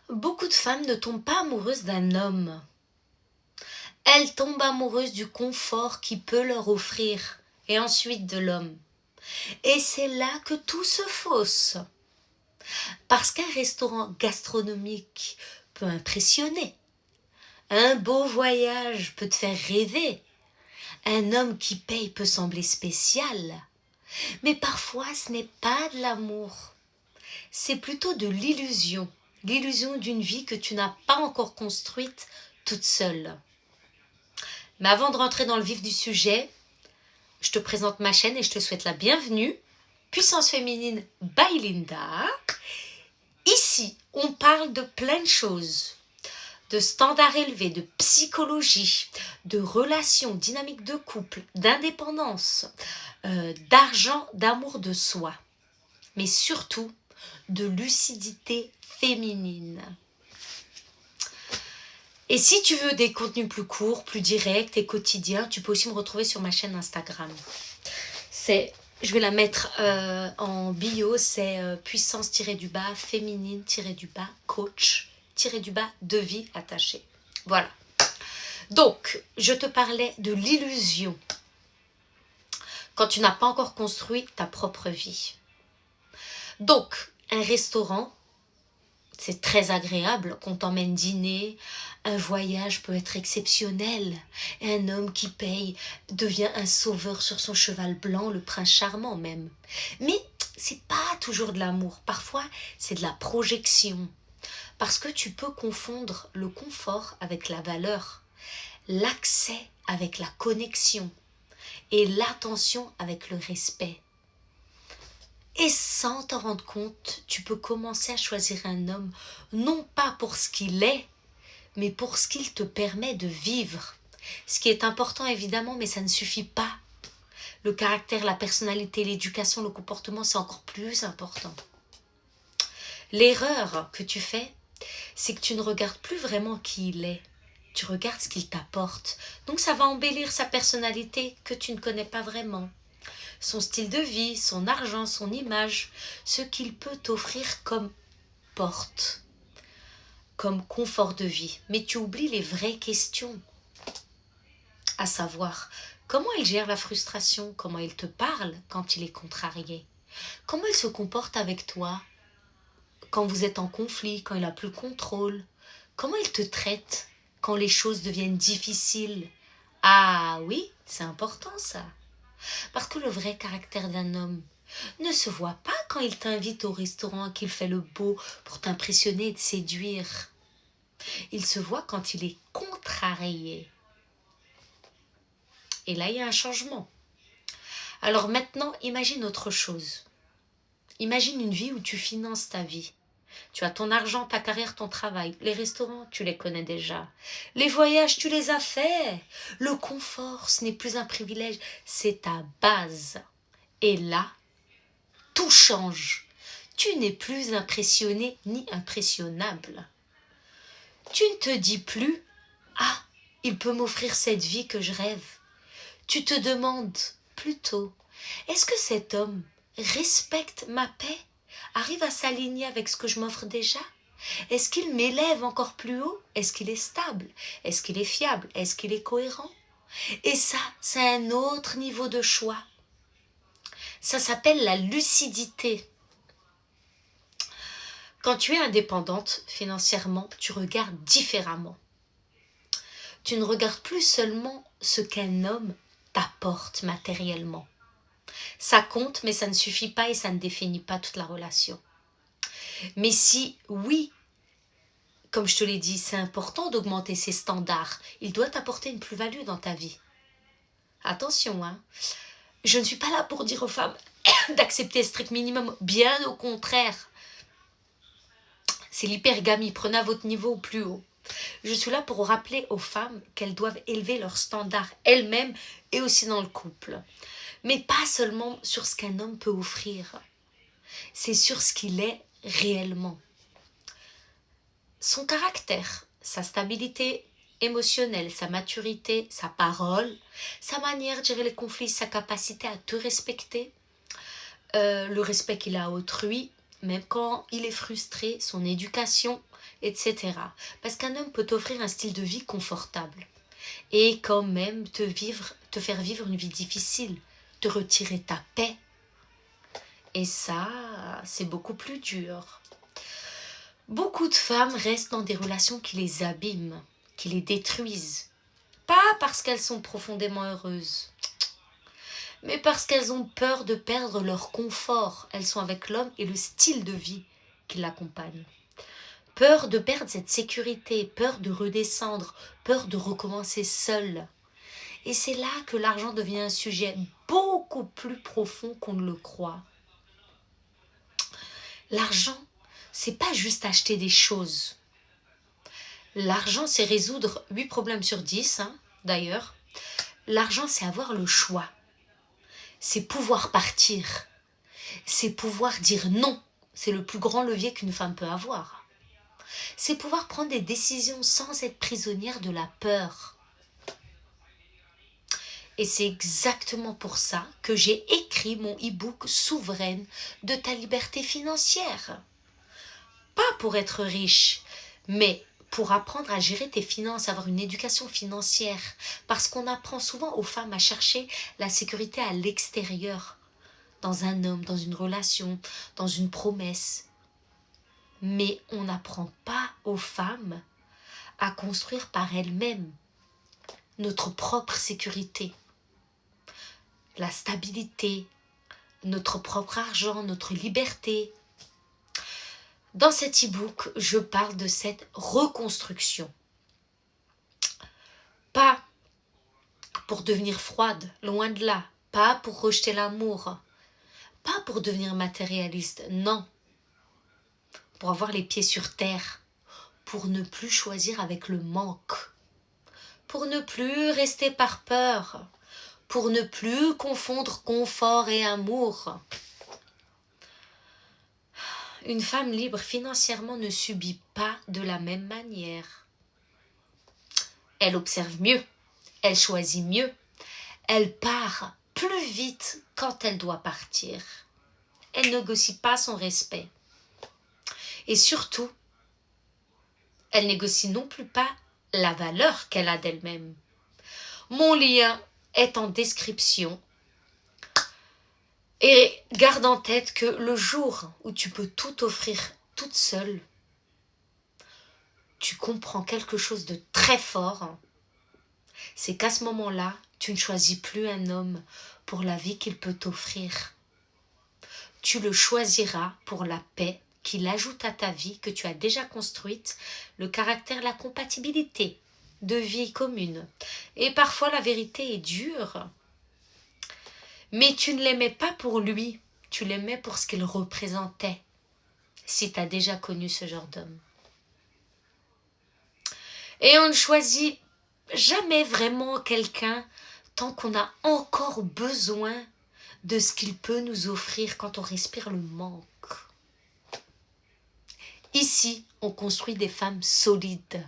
Beaucoup de femmes ne tombent pas amoureuses d'un homme. Elles tombent amoureuses du confort qu'il peut leur offrir et ensuite de l'homme. Et c'est là que tout se fausse. Parce qu'un restaurant gastronomique peut impressionner. Un beau voyage peut te faire rêver. Un homme qui paye peut sembler spécial. Mais parfois ce n'est pas de l'amour. C'est plutôt de l'illusion. L'illusion d'une vie que tu n'as pas encore construite toute seule. Mais avant de rentrer dans le vif du sujet, je te présente ma chaîne et je te souhaite la bienvenue. Puissance féminine by Linda. Ici, on parle de plein de choses. De standards élevés, de psychologie, de relations, dynamiques de couple, d'indépendance, d'argent, d'amour de soi. Mais surtout, de lucidité féminine. Et si tu veux des contenus plus courts, plus directs et quotidiens, tu peux aussi me retrouver sur ma chaîne Instagram. Je vais la mettre en bio, c'est puissance-du-bas, féminine-du-bas, coach-du-bas, de vie attachée. Voilà. Donc, je te parlais de l'illusion. Quand tu n'as pas encore construit ta propre vie. Donc, un restaurant, c'est très agréable qu'on t'emmène dîner. Un voyage peut être exceptionnel. Et un homme qui paye devient un sauveur sur son cheval blanc, le prince charmant même. Mais c'est pas toujours de l'amour. Parfois, c'est de la projection. Parce que tu peux confondre le confort avec la valeur, l'accès avec la connexion et l'attention avec le respect. Et sans t'en rendre compte, tu peux commencer à choisir un homme, non pas pour ce qu'il est, mais pour ce qu'il te permet de vivre. Ce qui est important évidemment, mais ça ne suffit pas. Le caractère, la personnalité, l'éducation, le comportement, c'est encore plus important. L'erreur que tu fais, c'est que tu ne regardes plus vraiment qui il est. Tu regardes ce qu'il t'apporte. Donc ça va embellir sa personnalité que tu ne connais pas vraiment. Son style de vie, son argent, son image, ce qu'il peut t'offrir comme porte, comme confort de vie. Mais tu oublies les vraies questions, à savoir comment il gère la frustration, comment il te parle quand il est contrarié, comment il se comporte avec toi quand vous êtes en conflit, quand il n'a plus le contrôle, comment il te traite quand les choses deviennent difficiles. Ah oui, c'est important ça. Parce que le vrai caractère d'un homme ne se voit pas quand il t'invite au restaurant, qu'il fait le beau pour t'impressionner et te séduire. Il se voit quand il est contrarié. Et là, il y a un changement. Alors maintenant, imagine autre chose. Imagine une vie où tu finances ta vie. Tu as ton argent, ta carrière, ton travail. Les restaurants, tu les connais déjà. Les voyages, tu les as faits. Le confort, ce n'est plus un privilège, c'est ta base. Et là, tout change. Tu n'es plus impressionné ni impressionnable. Tu ne te dis plus « Ah, il peut m'offrir cette vie que je rêve ». Tu te demandes plutôt « Est-ce que cet homme respecte ma paix, arrive à s'aligner avec ce que je m'offre déjà ? Est-ce qu'il m'élève encore plus haut ? Est-ce qu'il est stable ? Est-ce qu'il est fiable ? Est-ce qu'il est cohérent ?» Et ça, c'est un autre niveau de choix. Ça s'appelle la lucidité. Quand tu es indépendante financièrement, tu regardes différemment. Tu ne regardes plus seulement ce qu'un homme t'apporte matériellement. Ça compte, mais ça ne suffit pas et ça ne définit pas toute la relation. Mais si, oui, comme je te l'ai dit, c'est important d'augmenter ses standards, il doit t'apporter une plus-value dans ta vie. Attention, hein. Je ne suis pas là pour dire aux femmes d'accepter le strict minimum, bien au contraire. C'est l'hypergamie, prenez à votre niveau au plus haut. Je suis là pour rappeler aux femmes qu'elles doivent élever leurs standards elles-mêmes et aussi dans le couple. Mais pas seulement sur ce qu'un homme peut offrir. C'est sur ce qu'il est réellement. Son caractère, sa stabilité émotionnelle, sa maturité, sa parole, sa manière de gérer les conflits, sa capacité à te respecter, le respect qu'il a à autrui, même quand il est frustré, son éducation, etc. Parce qu'un homme peut t'offrir un style de vie confortable et quand même te faire vivre une vie difficile, te retirer ta paix. Et ça, c'est beaucoup plus dur. Beaucoup de femmes restent dans des relations qui les abîment, qui les détruisent. Pas parce qu'elles sont profondément heureuses, mais parce qu'elles ont peur de perdre leur confort. Elles sont avec l'homme et le style de vie qui l'accompagne. Peur de perdre cette sécurité, peur de redescendre, peur de recommencer seule. Et c'est là que l'argent devient un sujet beaucoup plus profond qu'on ne le croit. L'argent, c'est pas juste acheter des choses. L'argent, c'est résoudre 8 problèmes sur 10, d'ailleurs. L'argent, c'est avoir le choix. C'est pouvoir partir. C'est pouvoir dire non. C'est le plus grand levier qu'une femme peut avoir. C'est pouvoir prendre des décisions sans être prisonnière de la peur. Et c'est exactement pour ça que j'ai écrit mon e-book Souveraine de ta liberté financière. Pas pour être riche, mais pour apprendre à gérer tes finances, avoir une éducation financière. Parce qu'on apprend souvent aux femmes à chercher la sécurité à l'extérieur, dans un homme, dans une relation, dans une promesse. Mais on n'apprend pas aux femmes à construire par elles-mêmes notre propre sécurité, la stabilité, notre propre argent, notre liberté. Dans cet e-book, je parle de cette reconstruction. Pas pour devenir froide, loin de là. Pas pour rejeter l'amour. Pas pour devenir matérialiste, non. Pour avoir les pieds sur terre. Pour ne plus choisir avec le manque. Pour ne plus rester par peur. Pour ne plus confondre confort et amour. Une femme libre financièrement ne subit pas de la même manière. Elle observe mieux, elle choisit mieux, elle part plus vite quand elle doit partir. Elle ne négocie pas son respect. Et surtout, elle négocie non plus pas la valeur qu'elle a d'elle-même. Mon lien est en description. Et garde en tête que le jour où tu peux tout offrir toute seule, tu comprends quelque chose de très fort. C'est qu'à ce moment-là, tu ne choisis plus un homme pour la vie qu'il peut t'offrir. Tu le choisiras pour la paix qu'il ajoute à ta vie que tu as déjà construite, le caractère, la compatibilité de vie commune. Et parfois la vérité est dure. Mais tu ne l'aimais pas pour lui, tu l'aimais pour ce qu'il représentait, si tu as déjà connu ce genre d'homme. Et on ne choisit jamais vraiment quelqu'un tant qu'on a encore besoin de ce qu'il peut nous offrir quand on respire le manque. Ici, on construit des femmes solides.